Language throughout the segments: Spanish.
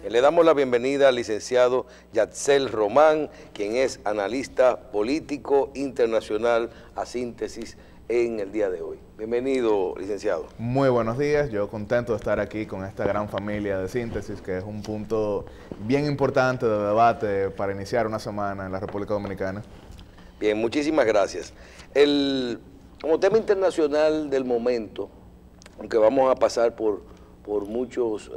Le damos la bienvenida al licenciado Yatsel Román, quien es analista político internacional a Síntesis en el día de hoy. Bienvenido, licenciado. Muy buenos días, yo contento de estar aquí con esta gran familia de Síntesis, que es un punto bien importante de debate para iniciar una semana en la República Dominicana. Bien, muchísimas gracias. Como tema internacional del momento, aunque vamos a pasar por muchos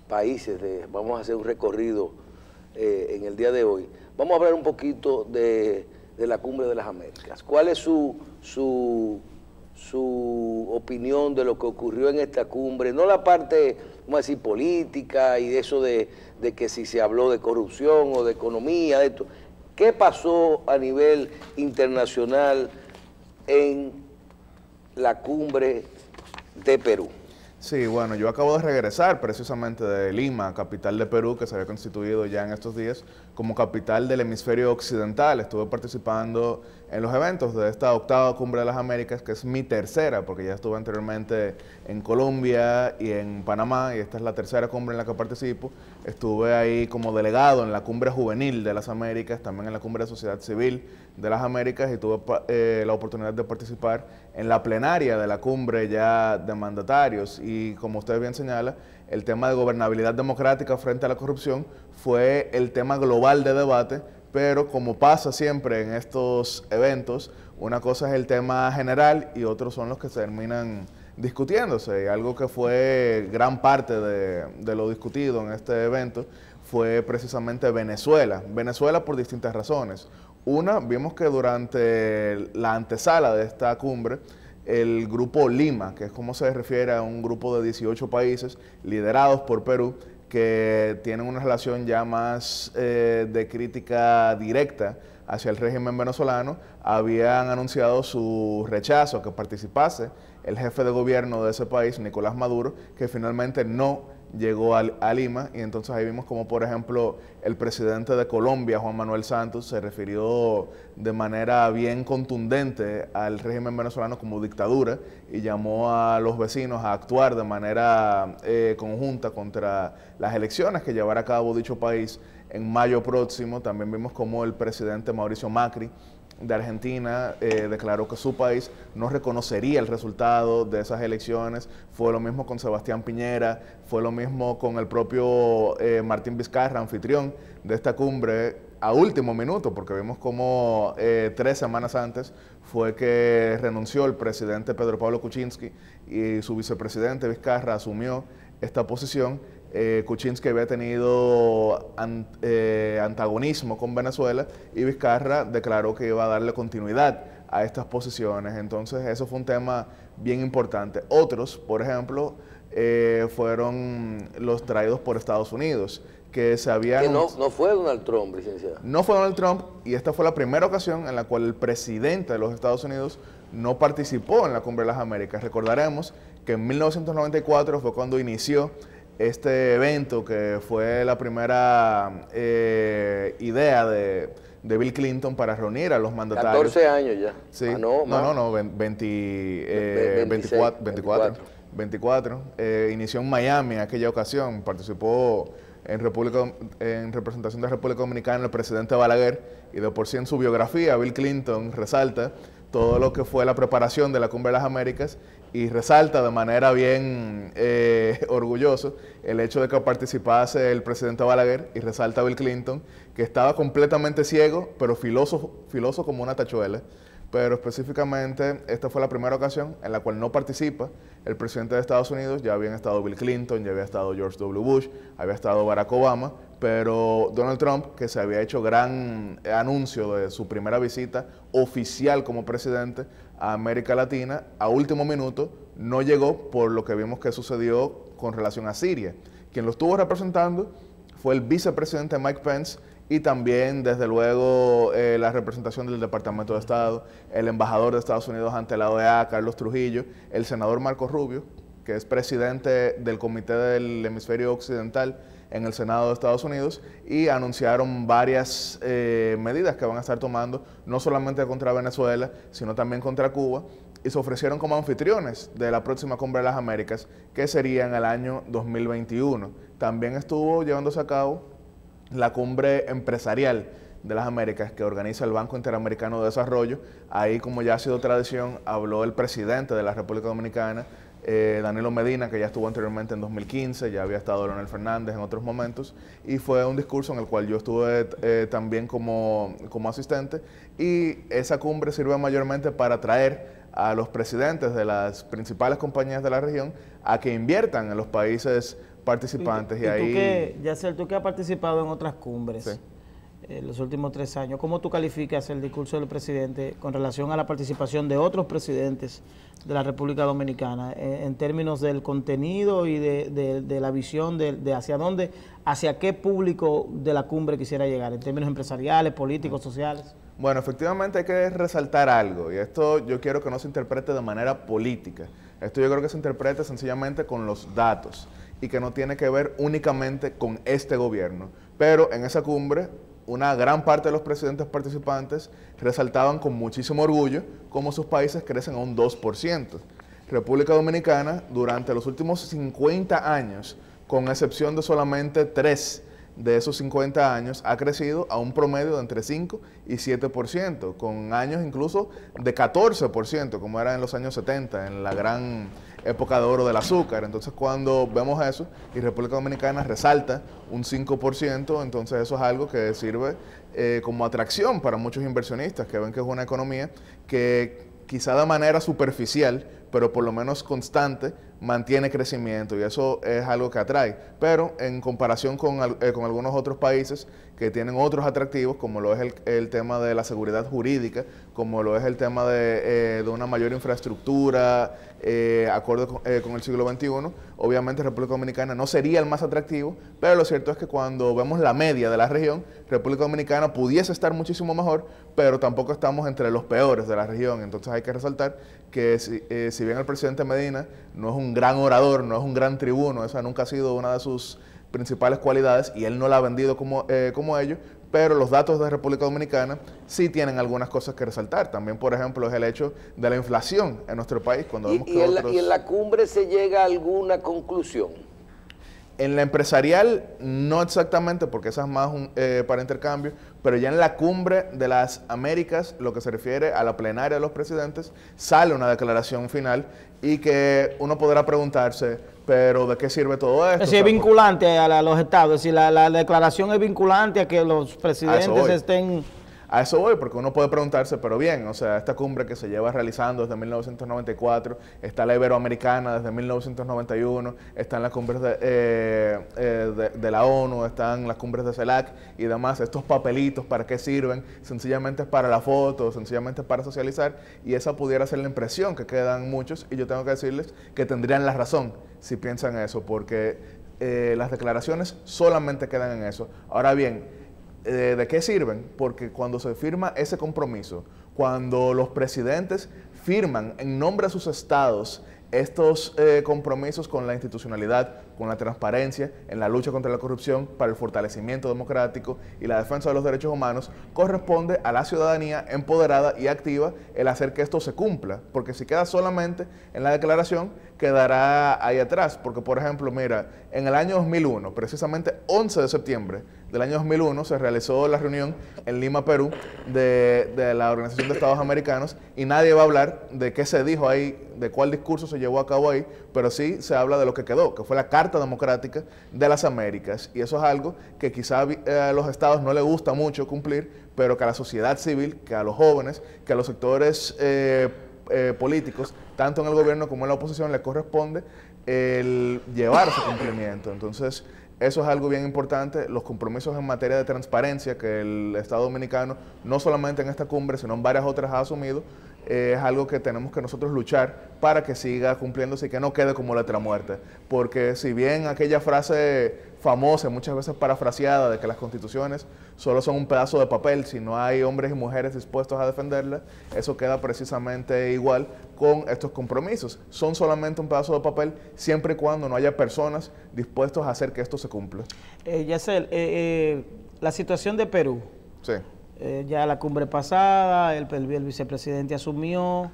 países, vamos a hacer un recorrido en el día de hoy, vamos a hablar un poquito de la Cumbre de las Américas. ¿Cuál es su opinión de lo que ocurrió en esta cumbre? No la parte, vamos a decir, política y de eso de que si se habló de corrupción o de economía, de esto. ¿Qué pasó a nivel internacional en la cumbre de Perú? Sí, bueno, yo acabo de regresar precisamente de Lima, capital de Perú, que se había constituido ya en estos días como capital del hemisferio occidental. Estuve participando en los eventos de esta octava Cumbre de las Américas, que es mi tercera, porque ya estuve anteriormente en Colombia y en Panamá, y esta es la tercera cumbre en la que participo. Estuve ahí como delegado en la Cumbre Juvenil de las Américas, también en la Cumbre de Sociedad Civil de las Américas, y tuve la oportunidad de participar en la plenaria de la cumbre ya de mandatarios. Y como usted bien señala, el tema de gobernabilidad democrática frente a la corrupción fue el tema global de debate, pero como pasa siempre en estos eventos, una cosa es el tema general y otros son los que se terminan discutiéndose. Y algo que fue gran parte de lo discutido en este evento fue precisamente Venezuela. Venezuela por distintas razones. Una, vimos que durante la antesala de esta cumbre, el Grupo Lima, que es como se refiere a un grupo de 18 países liderados por Perú, que tienen una relación ya más de crítica directa hacia el régimen venezolano, habían anunciado su rechazo a que participase el jefe de gobierno de ese país, Nicolás Maduro, que finalmente no llegó a Lima. Y entonces ahí vimos como, por ejemplo, el presidente de Colombia, Juan Manuel Santos, se refirió de manera bien contundente al régimen venezolano como dictadura y llamó a los vecinos a actuar de manera conjunta contra las elecciones que llevará a cabo dicho país en mayo próximo. También vimos como el presidente Mauricio Macri de Argentina declaró que su país no reconocería el resultado de esas elecciones. Fue lo mismo con Sebastián Piñera, fue lo mismo con el propio Martín Vizcarra, anfitrión de esta cumbre, a último minuto, porque vimos como 3 semanas antes fue que renunció el presidente Pedro Pablo Kuczynski y su vicepresidente Vizcarra asumió esta posición. Kuczynski había tenido antagonismo con Venezuela y Vizcarra declaró que iba a darle continuidad a estas posiciones. Entonces eso fue un tema bien importante. Otros, por ejemplo, fueron los traídos por Estados Unidos, que se habían... Que no fue Donald Trump, licenciado. No fue Donald Trump, y esta fue la primera ocasión en la cual el presidente de los Estados Unidos no participó en la Cumbre de las Américas. Recordaremos que en 1994 fue cuando inició este evento, que fue la primera idea de Bill Clinton para reunir a los mandatarios. 14 años ya. Sí. Ah, no, 24. Inició en Miami en aquella ocasión, participó en representación de la República Dominicana el presidente Balaguer, y de por sí en su biografía Bill Clinton resalta todo lo que fue la preparación de la Cumbre de las Américas y resalta de manera bien orgulloso el hecho de que participase el presidente Balaguer, y resalta Bill Clinton que estaba completamente ciego, pero filoso como una tachuela. Pero específicamente esta fue la primera ocasión en la cual no participa el presidente de Estados Unidos. Ya habían estado Bill Clinton, ya había estado George W. Bush, había estado Barack Obama, pero Donald Trump, que se había hecho gran anuncio de su primera visita oficial como presidente a América Latina, a último minuto no llegó, por lo que vimos que sucedió con relación a Siria. Quien lo estuvo representando fue el vicepresidente Mike Pence, y también, desde luego, la representación del Departamento de Estado, el embajador de Estados Unidos ante la OEA, Carlos Trujillo, el senador Marco Rubio, que es presidente del Comité del Hemisferio Occidental en el Senado de Estados Unidos, y anunciaron varias medidas que van a estar tomando, no solamente contra Venezuela, sino también contra Cuba, y se ofrecieron como anfitriones de la próxima Cumbre de las Américas, que sería en el año 2021. También estuvo llevándose a cabo la Cumbre Empresarial de las Américas que organiza el Banco Interamericano de Desarrollo. Ahí, como ya ha sido tradición, habló el presidente de la República Dominicana, Danilo Medina, que ya estuvo anteriormente en 2015, ya había estado Leonel Fernández en otros momentos, y fue un discurso en el cual yo estuve también como asistente, y esa cumbre sirve mayormente para atraer a los presidentes de las principales compañías de la región a que inviertan en los países participantes. Yaciel, tú que has participado en otras cumbres, sí, los últimos 3 años, ¿cómo tú calificas el discurso del presidente con relación a la participación de otros presidentes de la República Dominicana en términos del contenido y de la visión de hacia dónde, hacia qué público de la cumbre quisiera llegar, en términos empresariales, políticos, sociales? Bueno, efectivamente hay que resaltar algo, y esto yo quiero que no se interprete de manera política. Esto yo creo que se interprete sencillamente con los datos y que no tiene que ver únicamente con este gobierno. Pero en esa cumbre, una gran parte de los presidentes participantes resaltaban con muchísimo orgullo cómo sus países crecen a un 2%. República Dominicana, durante los últimos 50 años, con excepción de solamente 3 de esos 50 años, ha crecido a un promedio de entre 5 y 7%, con años incluso de 14%, como era en los años 70, en la gran época de oro del azúcar. Entonces, cuando vemos eso y República Dominicana resalta un 5%, entonces eso es algo que sirve como atracción para muchos inversionistas que ven que es una economía que quizá de manera superficial, pero por lo menos constante, mantiene crecimiento, y eso es algo que atrae. Pero en comparación con algunos otros países que tienen otros atractivos, como lo es el tema de la seguridad jurídica, como lo es el tema de una mayor infraestructura acorde con el siglo XXI, obviamente República Dominicana no sería el más atractivo, pero lo cierto es que cuando vemos la media de la región, República Dominicana pudiese estar muchísimo mejor, pero tampoco estamos entre los peores de la región. Entonces hay que resaltar que si bien el presidente Medina no es un gran orador, no es un gran tribuno, esa nunca ha sido una de sus principales cualidades y él no la ha vendido como ello, pero los datos de República Dominicana sí tienen algunas cosas que resaltar. También, por ejemplo, es el hecho de la inflación en nuestro país. Cuando vemos que ¿Y en la cumbre se llega a alguna conclusión? En la empresarial, no exactamente, porque esa es más para intercambio, pero ya en la Cumbre de las Américas, lo que se refiere a la plenaria de los presidentes, sale una declaración final y que uno podrá preguntarse, pero ¿de qué sirve todo esto? Es decir, es vinculante a los estados, es decir, la declaración es vinculante a que los presidentes estén... A eso voy, porque uno puede preguntarse, pero bien, o sea, esta cumbre que se lleva realizando desde 1994, está la Iberoamericana desde 1991, están las cumbres de la ONU, están las cumbres de CELAC y demás. Estos papelitos, ¿para qué sirven? Sencillamente es para la foto, sencillamente es para socializar, y esa pudiera ser la impresión que quedan muchos, y yo tengo que decirles que tendrían la razón si piensan eso, porque las declaraciones solamente quedan en eso. Ahora bien, ¿de qué sirven? Porque cuando se firma ese compromiso, cuando los presidentes firman en nombre de sus estados estos compromisos con la institucionalidad, con la transparencia, en la lucha contra la corrupción, para el fortalecimiento democrático y la defensa de los derechos humanos, corresponde a la ciudadanía empoderada y activa el hacer que esto se cumpla, porque si queda solamente en la declaración, quedará ahí atrás. Porque, por ejemplo, mira, en el año 2001, precisamente 11 de septiembre del año 2001, se realizó la reunión en Lima, Perú, de la Organización de Estados Americanos, y nadie va a hablar de qué se dijo ahí, de cuál discurso se llevó a cabo ahí, pero sí se habla de lo que quedó, que fue la Carta Democrática de las Américas, y eso es algo que quizá a los estados no les gusta mucho cumplir, pero que a la sociedad civil, que a los jóvenes, que a los sectores políticos, tanto en el gobierno como en la oposición, les corresponde el llevar ese cumplimiento. Entonces, eso es algo bien importante, los compromisos en materia de transparencia que el Estado Dominicano, no solamente en esta cumbre, sino en varias otras, ha asumido, es algo que tenemos que nosotros luchar para que siga cumpliéndose y que no quede como letra muerta. Porque si bien aquella frase famosa, muchas veces parafraseada, de que las constituciones solo son un pedazo de papel, si no hay hombres y mujeres dispuestos a defenderlas, eso queda precisamente igual con estos compromisos. Son solamente un pedazo de papel siempre y cuando no haya personas dispuestas a hacer que esto se cumpla. Yacel, la situación de Perú. Sí. Ya la cumbre pasada, el vicepresidente asumió.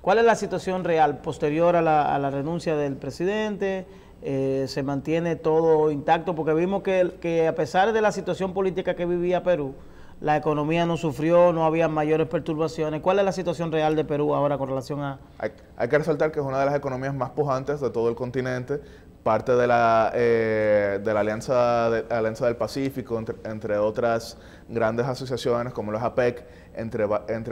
¿Cuál es la situación real posterior a la renuncia del presidente? ¿Se mantiene todo intacto? Porque vimos que a pesar de la situación política que vivía Perú, la economía no sufrió, no había mayores perturbaciones. ¿Cuál es la situación real de Perú ahora con relación a...? Hay que resaltar que es una de las economías más pujantes de todo el continente, parte de la Alianza del Pacífico, entre otras grandes asociaciones como los APEC, entre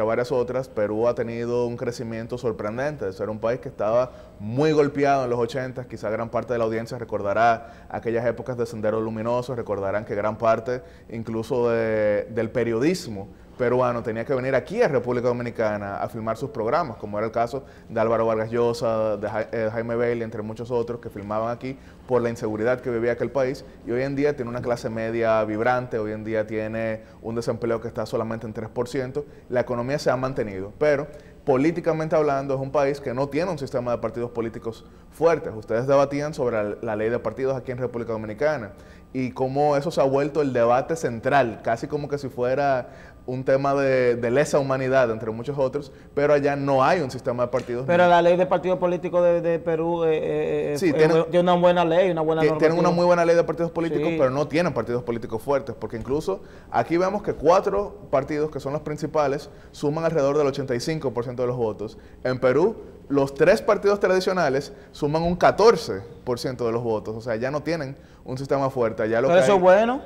varias otras. Perú ha tenido un crecimiento sorprendente, de ser un país que estaba muy golpeado en los 80, quizá gran parte de la audiencia recordará aquellas épocas de Sendero Luminoso, recordarán que gran parte incluso del periodismo peruano tenía que venir aquí a República Dominicana a filmar sus programas, como era el caso de Álvaro Vargas Llosa, de Jaime Bailey, entre muchos otros que filmaban aquí por la inseguridad que vivía aquel país, y hoy en día tiene una clase media vibrante, hoy en día tiene un desempleo que está solamente en 3%, la economía se ha mantenido, pero políticamente hablando es un país que no tiene un sistema de partidos políticos fuertes. Ustedes debatían sobre la ley de partidos aquí en República Dominicana y cómo eso se ha vuelto el debate central, casi como que si fuera un tema de lesa humanidad, entre muchos otros, pero allá no hay un sistema de partidos. Pero la ley de partidos políticos de Perú sí, tiene una buena ley, una buena normativa. Tienen una muy buena ley de partidos políticos, sí, pero no tienen partidos políticos fuertes, porque incluso aquí vemos que 4 partidos, que son los principales, suman alrededor del 85% de los votos. En Perú, los 3 partidos tradicionales suman un 14% de los votos, o sea, ya no tienen un sistema fuerte. Allá pero eso es bueno.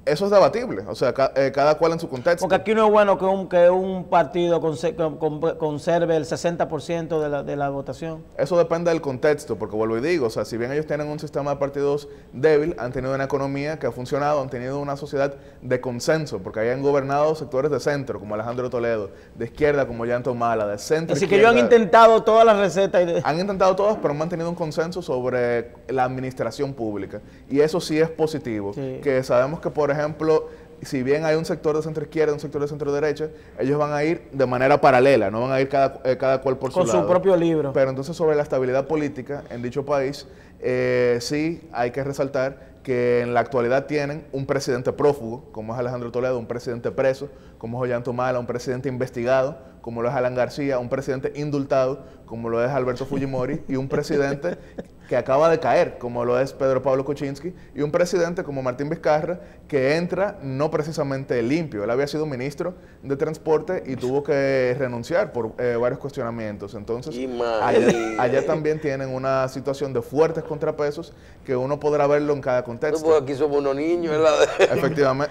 Eso es debatible, o sea, cada cual en su contexto. Porque aquí no es bueno que un partido conserve el 60% de la votación. Eso depende del contexto, porque vuelvo y digo, o sea, si bien ellos tienen un sistema de partidos débil, han tenido una economía que ha funcionado, han tenido una sociedad de consenso, porque ahí han gobernado sectores de centro, como Alejandro Toledo, de izquierda, como Llanto Mala, de centro. Así que ellos han intentado todas las recetas. Han intentado todas, pero han mantenido un consenso sobre la administración pública. Y eso sí es positivo, sí, que sabemos que, por ejemplo, si bien hay un sector de centro izquierda y un sector de centro derecha, ellos van a ir de manera paralela, no van a ir cada cual por su lado. Con su propio libro. Pero entonces sobre la estabilidad política en dicho país, sí hay que resaltar que en la actualidad tienen un presidente prófugo, como es Alejandro Toledo, un presidente preso, como es Ollanta Humala, un presidente investigado, como lo es Alan García, un presidente indultado, como lo es Alberto Fujimori, y un presidente que acaba de caer, como lo es Pedro Pablo Kuczynski, y un presidente como Martín Vizcarra, que entra no precisamente limpio. Él había sido ministro de Transporte y tuvo que renunciar por varios cuestionamientos. Entonces, allá también tienen una situación de fuertes contrapesos que uno podrá verlo en cada contexto. Pues aquí somos unos niños, ¿verdad?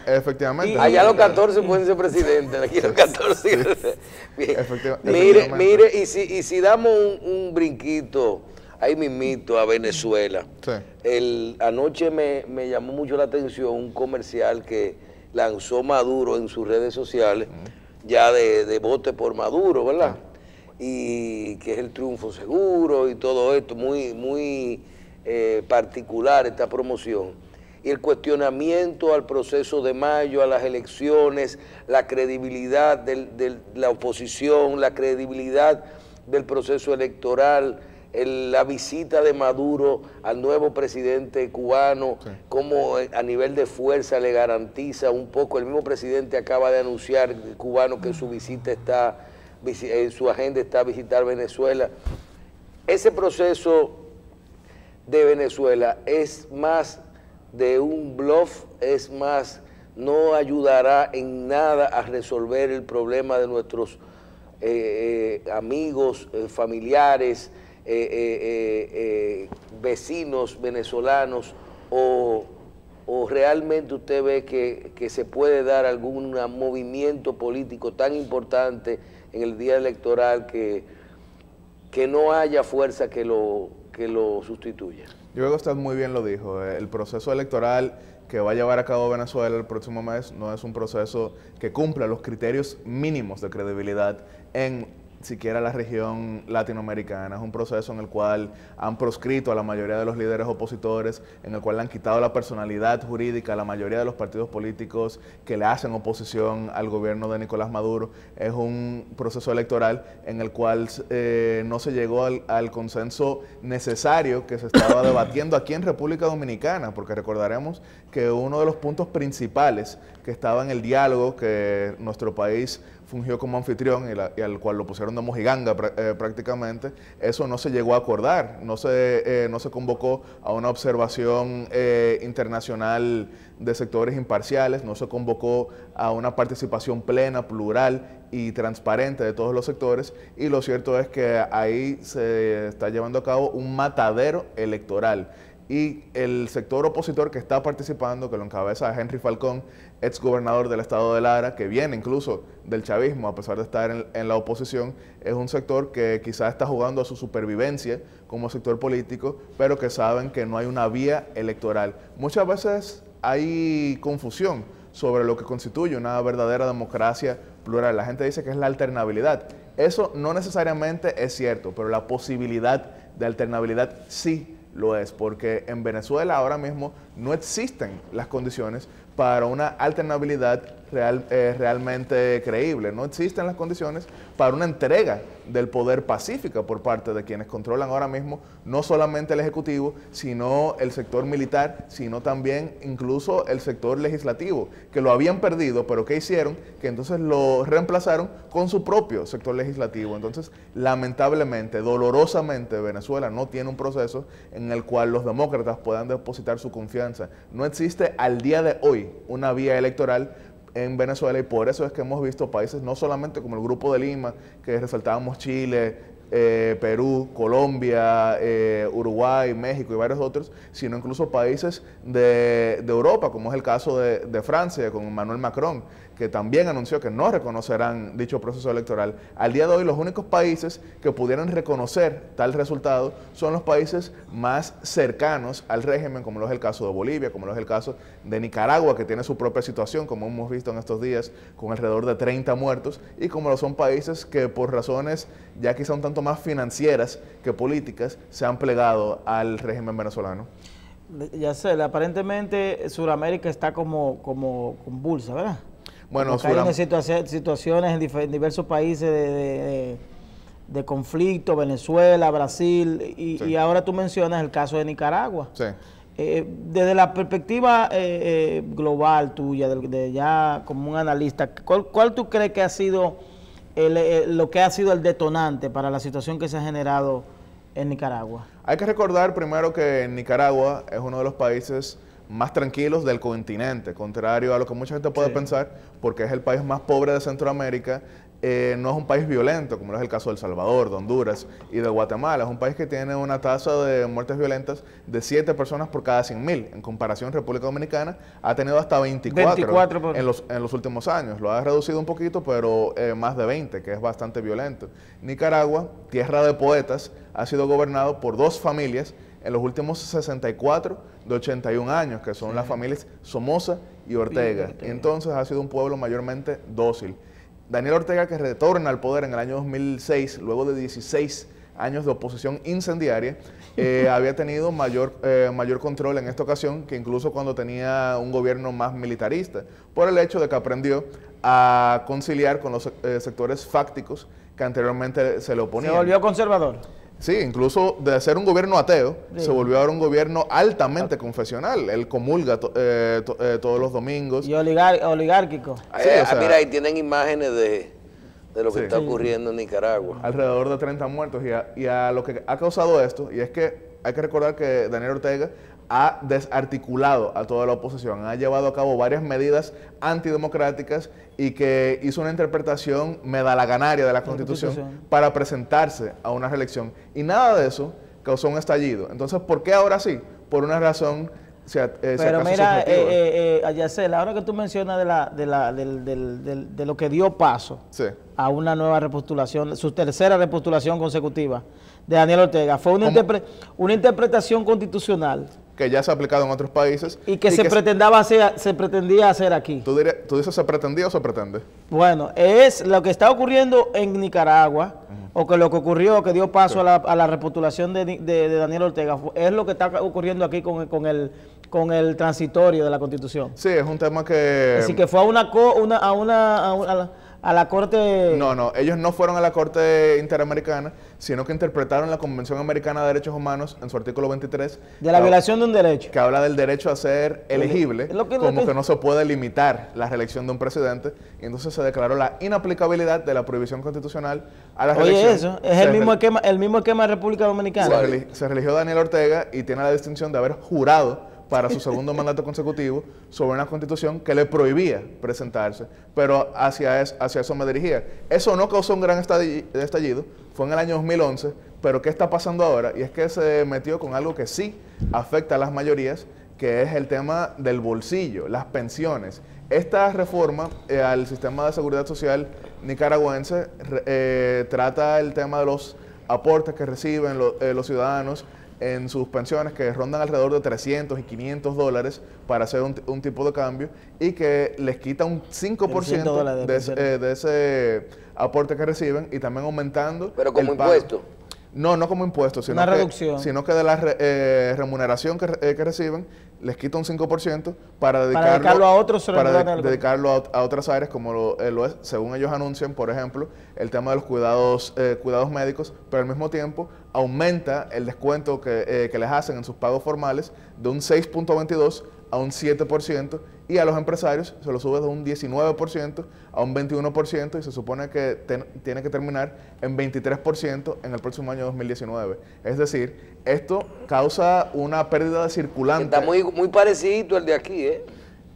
Efectivamente. Allá los 14 pueden ser presidentes, aquí los 14. Mire, y si damos un brinquito ahí mismito a Venezuela. Sí. Anoche me llamó mucho la atención un comercial que lanzó Maduro en sus redes sociales, ya de vote por Maduro, ¿verdad? Y que es el triunfo seguro y todo esto, muy particular esta promoción. Y el cuestionamiento al proceso de mayo, a las elecciones, la credibilidad de la oposición, la credibilidad del proceso electoral, la visita de Maduro al nuevo presidente cubano, sí, cómo a nivel de fuerza le garantiza un poco. El mismo presidente acaba de anunciar, cubano, que su visita su agenda está visitar Venezuela. Ese proceso de Venezuela es más de un bluff, es más, no ayudará en nada a resolver el problema de nuestros amigos, familiares, vecinos venezolanos, o realmente usted ve que se puede dar algún movimiento político tan importante en el día electoral que no haya fuerza que lo sustituya. Yo creo que usted muy bien lo dijo, el proceso electoral que va a llevar a cabo Venezuela el próximo mes no es un proceso que cumpla los criterios mínimos de credibilidad en siquiera la región latinoamericana. Es un proceso en el cual han proscrito a la mayoría de los líderes opositores, en el cual le han quitado la personalidad jurídica a la mayoría de los partidos políticos que le hacen oposición al gobierno de Nicolás Maduro. Es un proceso electoral en el cual no se llegó al consenso necesario que se estaba debatiendo aquí en República Dominicana, porque recordaremos que uno de los puntos principales que estaba en el diálogo que nuestro país fungió como anfitrión y al cual lo pusieron de mojiganga prácticamente, eso no se llegó a acordar, no se convocó a una observación internacional de sectores imparciales, no se convocó a una participación plena, plural y transparente de todos los sectores, y lo cierto es que ahí se está llevando a cabo un matadero electoral. Y el sector opositor que está participando, que lo encabeza Henry Falcón, ex gobernador del estado de Lara, que viene incluso del chavismo, a pesar de estar en la oposición, es un sector que quizás está jugando a su supervivencia como sector político, pero que saben que no hay una vía electoral. Muchas veces hay confusión sobre lo que constituye una verdadera democracia plural. La gente dice que es la alternabilidad. Eso no necesariamente es cierto, pero la posibilidad de alternabilidad sí lo es, porque en Venezuela ahora mismo no existen las condiciones para una alternabilidad realmente creíble. No existen las condiciones para una entrega del poder pacífica por parte de quienes controlan ahora mismo no solamente el Ejecutivo, sino el sector militar, sino también incluso el sector legislativo, que lo habían perdido, pero ¿qué hicieron? Que entonces lo reemplazaron con su propio sector legislativo. Entonces, lamentablemente, dolorosamente, Venezuela no tiene un proceso en el cual los demócratas puedan depositar su confianza. No existe al día de hoy una vía electoral en Venezuela, y por eso es que hemos visto países no solamente como el Grupo de Lima, que resaltábamos Chile, Perú, Colombia, Uruguay, México y varios otros, sino incluso países de Europa, como es el caso de Francia, con Emmanuel Macron, que también anunció que no reconocerán dicho proceso electoral. Al día de hoy, los únicos países que pudieran reconocer tal resultado son los países más cercanos al régimen, como lo es el caso de Bolivia, como lo es el caso de Nicaragua, que tiene su propia situación, como hemos visto en estos días, con alrededor de 30 muertos, y como lo son países que por razones ya quizá un tanto más financieras que políticas se han plegado al régimen venezolano. Ya sé, aparentemente Sudamérica está como convulsa, ¿verdad? Bueno, hay situaciones en diversos países de conflicto, Venezuela, Brasil, y ahora tú mencionas el caso de Nicaragua. Sí. Desde la perspectiva global tuya, ya como un analista, ¿cuál tú crees que ha sido lo que ha sido el detonante para la situación que se ha generado en Nicaragua? Hay que recordar primero que Nicaragua es uno de los países más tranquilos del continente, contrario a lo que mucha gente puede pensar, porque es el país más pobre de Centroamérica. No es un país violento, como es el caso de El Salvador, de Honduras y de Guatemala. Es un país que tiene una tasa de muertes violentas de 7 personas por cada 100.000. En comparación, República Dominicana ha tenido hasta 24 en los últimos años. Lo ha reducido un poquito, pero más de 20, que es bastante violento. Nicaragua, tierra de poetas, ha sido gobernado por 2 familias en los últimos 64 de 81 años, que son las familias Somoza y Ortega. Y entonces ha sido un pueblo mayormente dócil. Daniel Ortega, que retorna al poder en el año 2006, luego de 16 años de oposición incendiaria, había tenido mayor control en esta ocasión que incluso cuando tenía un gobierno más militarista, por el hecho de que aprendió a conciliar con los sectores fácticos que anteriormente se le oponían. ¿Se volvió conservador? Sí, incluso de ser un gobierno ateo, se volvió ahora un gobierno altamente confesional. Él comulga todos los domingos. Y oligárquico. Sí, mira, ahí tienen imágenes de lo que está ocurriendo en Nicaragua. Alrededor de 30 muertos. Y a lo que ha causado esto, y es que hay que recordar que Daniel Ortega ha desarticulado a toda la oposición, ha llevado a cabo varias medidas antidemocráticas y que hizo una interpretación medalaganaria de la Constitución para presentarse a una reelección. Y nada de eso causó un estallido. Entonces, ¿por qué ahora sí? Por una razón, pero mira, Yacel, ahora que tú mencionas de lo que dio paso a una nueva repostulación, su tercera repostulación consecutiva de Daniel Ortega, fue una interpretación constitucional que ya se ha aplicado en otros países. Y que se pretendía hacer aquí. ¿Tú dices se pretendía o se pretende? Bueno, es lo que está ocurriendo en Nicaragua, o que lo que ocurrió, que dio paso a la repostulación de Daniel Ortega, es lo que está ocurriendo aquí con el transitorio de la Constitución. Sí, es un tema que... Así que fue a la Corte... No, ellos no fueron a la Corte Interamericana, sino que interpretaron la Convención Americana de Derechos Humanos en su artículo 23. De la violación de un derecho. Que habla del derecho a ser elegible, como que no se puede limitar la reelección de un presidente, y entonces se declaró la inaplicabilidad de la prohibición constitucional a la reelección. Oye, eso, es el mismo esquema de República Dominicana. Se religió Daniel Ortega y tiene la distinción de haber jurado para su segundo mandato consecutivo sobre una constitución que le prohibía presentarse, pero hacia eso me dirigía. Eso no causó un gran estallido, fue en el año 2011, pero ¿qué está pasando ahora? Y es que se metió con algo que sí afecta a las mayorías, que es el tema del bolsillo, las pensiones. Esta reforma al sistema de seguridad social nicaragüense trata el tema de los aportes que reciben los ciudadanos en sus pensiones, que rondan alrededor de 300 y 500 dólares para hacer un tipo de cambio, y que les quita un 5% de ese aporte que reciben, y también aumentando... ¿Pero como impuesto? No como impuesto, sino que de la remuneración que reciben, les quita un 5% para dedicarlo a otras áreas, como lo es, según ellos anuncian, por ejemplo, el tema de los cuidados médicos, pero al mismo tiempo aumenta el descuento que les hacen en sus pagos formales de un 6.22 a un 7%, y a los empresarios se lo sube de un 19% a un 21%, y se supone que tiene que terminar en 23% en el próximo año 2019. Es decir, esto causa una pérdida de circulante. Está muy parecido al de aquí, ¿eh?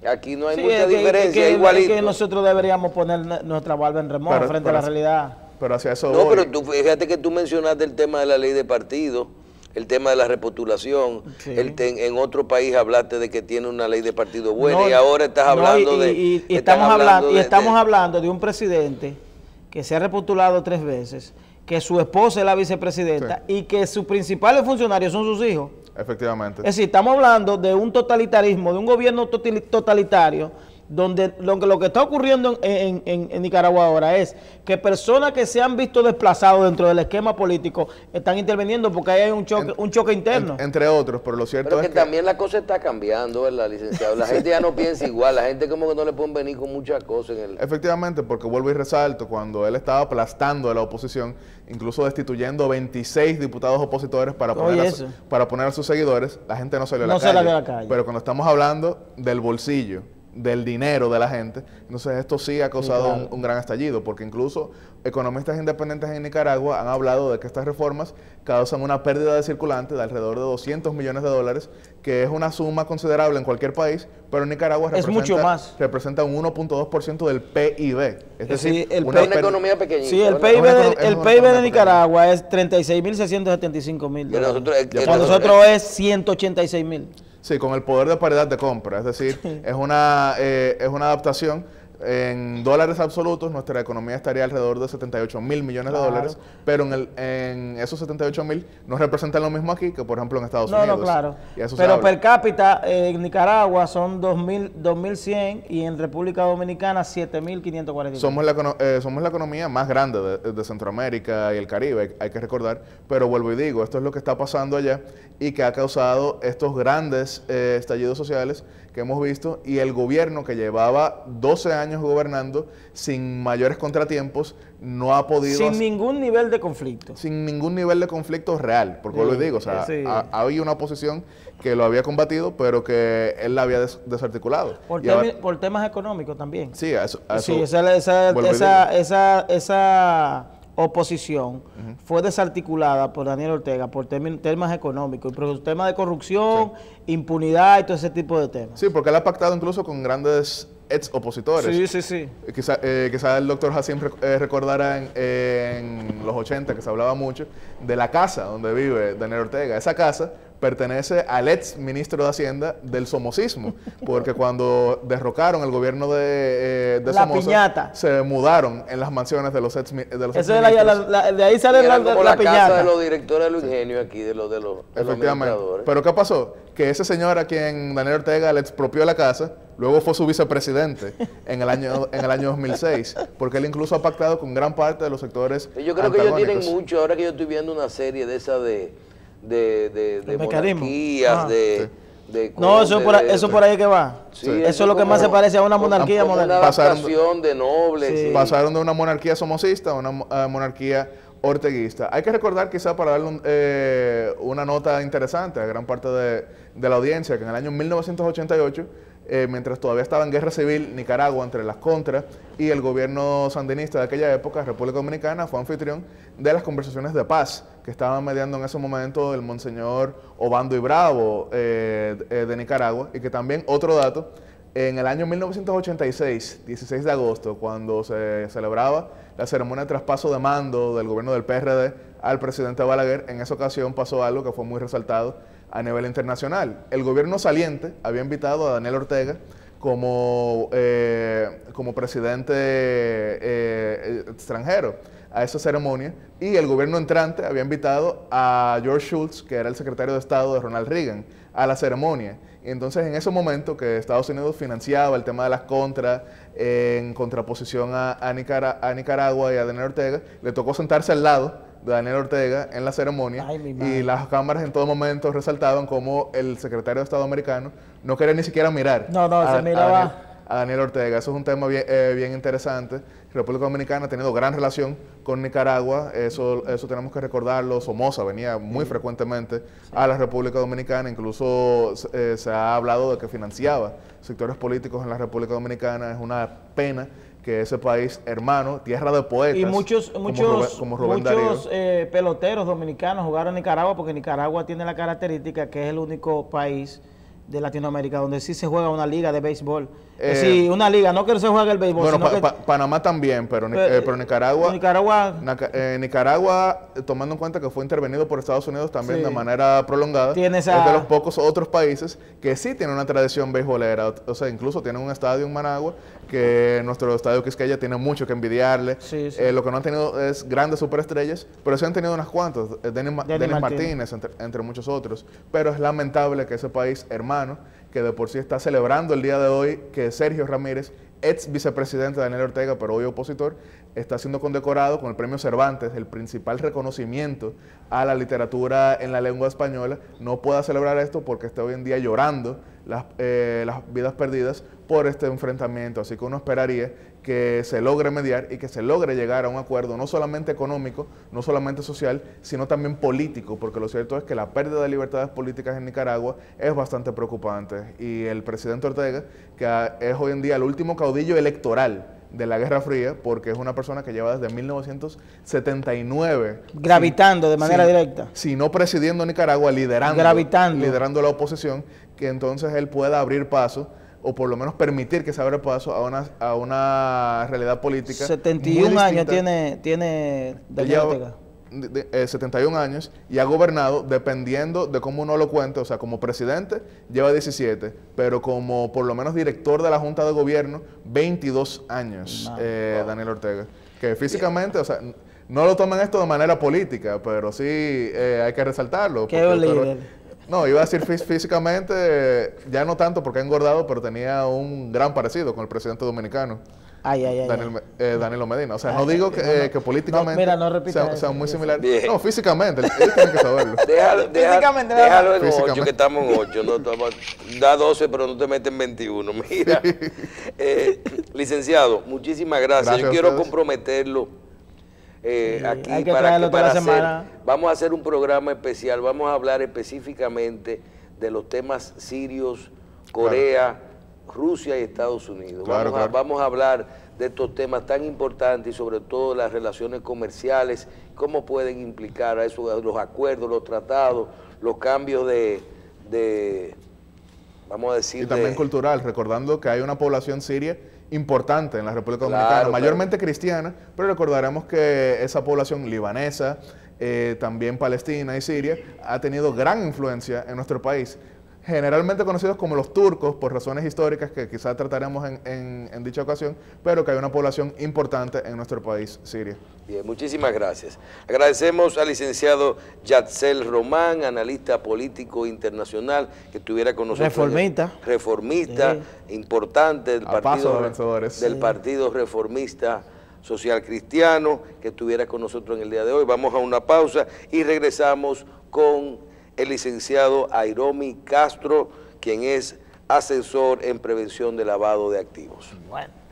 Aquí no hay mucha diferencia, igualito. Que nosotros deberíamos poner nuestra barba en remojo frente a la realidad. Pero hacia eso No, pero fíjate que tú mencionaste el tema de la ley de partido, el tema de la repostulación. Sí. En otro país hablaste de que tiene una ley de partido buena, y ahora estás hablando estamos hablando de un presidente que se ha repostulado 3 veces, que su esposa es la vicepresidenta, y que sus principales funcionarios son sus hijos. Efectivamente. Es decir, estamos hablando de un totalitarismo, de un gobierno totalitario, donde lo que está ocurriendo en Nicaragua ahora es que personas que se han visto desplazados dentro del esquema político están interviniendo porque hay un choque interno. Entre otros, pero lo cierto es que también la cosa está cambiando, ¿verdad, licenciado? La gente ya no piensa igual, la gente como que no le pueden venir con muchas cosas. Efectivamente, porque vuelvo y resalto, cuando él estaba aplastando a la oposición, incluso destituyendo 26 diputados opositores para poner a sus seguidores, la gente no salió a la calle. Pero cuando estamos hablando del bolsillo, del dinero de la gente, entonces esto sí ha causado un gran estallido, porque incluso economistas independientes en Nicaragua han hablado de que estas reformas causan una pérdida de circulante de alrededor de 200 millones de dólares, que es una suma considerable en cualquier país, pero en Nicaragua representa un 1.2% del PIB. Es decir, una economía pequeñita. Sí, el PIB de Nicaragua es 36.675.000 dólares. Nosotros es 186.000. Sí, con el poder de paridad de compra, es decir, es una adaptación. En dólares absolutos, nuestra economía estaría alrededor de 78.000 millones de dólares, pero en esos 78.000 no representan lo mismo aquí que, por ejemplo, en Estados Unidos. No, claro. Pero per cápita en Nicaragua son 2.100 y en República Dominicana 7.543. Somos la economía más grande de Centroamérica y el Caribe, hay que recordar, pero vuelvo y digo, esto es lo que está pasando allá y que ha causado estos grandes estallidos sociales que hemos visto, y el gobierno que llevaba 12 años gobernando sin mayores contratiempos no ha podido... Sin ningún nivel de conflicto. Sin ningún nivel de conflicto real, porque lo digo, o sea, había una oposición que lo había combatido, pero que él la había desarticulado. Por temas económicos también. Sí, esa oposición fue desarticulada por Daniel Ortega por temas económicos, por temas de corrupción, impunidad y todo ese tipo de temas. Sí, porque él ha pactado incluso con grandes ex opositores. Sí. Quizá el doctor Hassim recordará en los 80 que se hablaba mucho de la casa donde vive Daniel Ortega. Esa casa pertenece al ex ministro de Hacienda del somocismo, porque cuando derrocaron el gobierno de Somoza, piñata, se mudaron en las mansiones de los ex ministros. De ahí sale la piñata. Casa de los directores del ingenio aquí, de los Efectivamente. Pero ¿qué pasó? Que ese señor a quien Daniel Ortega le expropió la casa, luego fue su vicepresidente en el año 2006, porque él incluso ha pactado con gran parte de los sectores yo creo que ellos tienen mucho, ahora que yo estoy viendo una serie de esas de monarquías, no, eso por ahí que va. Sí, eso es lo que más se parece a una monarquía moderna. Una adaptación de nobles. Sí. Pasaron de una monarquía somocista a una monarquía orteguista. Hay que recordar, quizá para darle una nota interesante a gran parte de la audiencia, que en el año 1988, mientras todavía estaba en guerra civil Nicaragua entre las contras y el gobierno sandinista de aquella época, República Dominicana fue anfitrión de las conversaciones de paz que estaban mediando en ese momento el monseñor Obando y Bravo de Nicaragua, y que también, otro dato, en el año 1986, 16 de agosto, cuando se celebraba la ceremonia de traspaso de mando del gobierno del PRD al presidente Balaguer, en esa ocasión pasó algo que fue muy resaltado a nivel internacional. El gobierno saliente había invitado a Daniel Ortega como presidente extranjero a esa ceremonia, y el gobierno entrante había invitado a George Shultz, que era el secretario de Estado de Ronald Reagan, a la ceremonia. Y entonces, en ese momento que Estados Unidos financiaba el tema de las contras en contraposición a Nicaragua y a Daniel Ortega, le tocó sentarse al lado de Daniel Ortega en la ceremonia. Y las cámaras en todo momento resaltaban como el secretario de Estado americano no quería ni siquiera mirar a Daniel Ortega. Eso es un tema bien interesante. República Dominicana ha tenido gran relación con Nicaragua, eso tenemos que recordarlo. Somoza venía muy frecuentemente a la República Dominicana, incluso se ha hablado de que financiaba sectores políticos en la República Dominicana. Es una pena que ese país hermano, tierra de poetas, y muchos peloteros dominicanos jugaron en Nicaragua, porque Nicaragua tiene la característica que es el único país de Latinoamérica donde sí se juega una liga de béisbol. Sí, una liga, no que se juegue el béisbol. Bueno, sino Panamá también, pero Nicaragua, tomando en cuenta que fue intervenido por Estados Unidos también de manera prolongada, es de los pocos otros países que sí tienen una tradición beisbolera. O sea, incluso tienen un estadio en Managua, que nuestro estadio Quisqueya tiene mucho que envidiarle. Lo que no han tenido es grandes superestrellas, pero sí han tenido unas cuantas, Denis Martínez, entre muchos otros. Pero es lamentable que ese país hermano, que de por sí está celebrando el día de hoy que Sergio Ramírez, ex vicepresidente de Daniel Ortega, pero hoy opositor, está siendo condecorado con el Premio Cervantes, el principal reconocimiento a la literatura en la lengua española, no pueda celebrar esto porque está hoy en día llorando las vidas perdidas por este enfrentamiento. Así que uno esperaría que se logre mediar y que se logre llegar a un acuerdo no solamente económico, no solamente social, sino también político, porque lo cierto es que la pérdida de libertades políticas en Nicaragua es bastante preocupante. Y el presidente Ortega, que es hoy en día el último caudillo electoral de la Guerra Fría, porque es una persona que lleva desde 1979 gravitando de manera directa, si no presidiendo Nicaragua, liderando la oposición, que entonces él pueda abrir paso, o por lo menos permitir que se abra paso a una realidad política. 71 años tiene Daniel Ortega. 71 años, y ha gobernado, dependiendo de cómo uno lo cuente, o sea, como presidente lleva 17, pero como por lo menos director de la Junta de Gobierno, 22 años, Daniel Ortega. Que físicamente, o sea, no lo toman esto de manera política, pero sí hay que resaltarlo. Qué líder. No, iba a decir físicamente, ya no tanto porque ha engordado, pero tenía un gran parecido con el presidente dominicano. Danilo Medina. O sea, no digo que políticamente sean muy similares. No, físicamente, ellos tienen que saberlo. Déjalo en 8, que estamos en 8. No, da 12, pero no te meten en 21. Mira, licenciado, muchísimas gracias. Yo quiero comprometerlo aquí vamos a hacer un programa especial. Vamos a hablar específicamente de los temas sirios, Corea, Rusia y Estados Unidos. Vamos a hablar de estos temas tan importantes y sobre todo las relaciones comerciales, cómo pueden implicar a eso, los acuerdos, los tratados, los cambios vamos a decir... Y también cultural, recordando que hay una población siria importante en la República Dominicana, mayormente cristiana, pero recordaremos que esa población libanesa, también palestina y siria, ha tenido gran influencia en nuestro país. generalmente conocidos como los turcos, por razones históricas que quizás trataremos en dicha ocasión, pero que hay una población importante en nuestro país, Siria. Bien, muchísimas gracias. Agradecemos al licenciado Yatsel Román, analista político internacional, que estuviera con nosotros. Reformista, importante del Partido Reformista Social Cristiano, que estuviera con nosotros en el día de hoy. Vamos a una pausa y regresamos con el licenciado Airomi Castro, quien es asesor en prevención de lavado de activos. Bueno.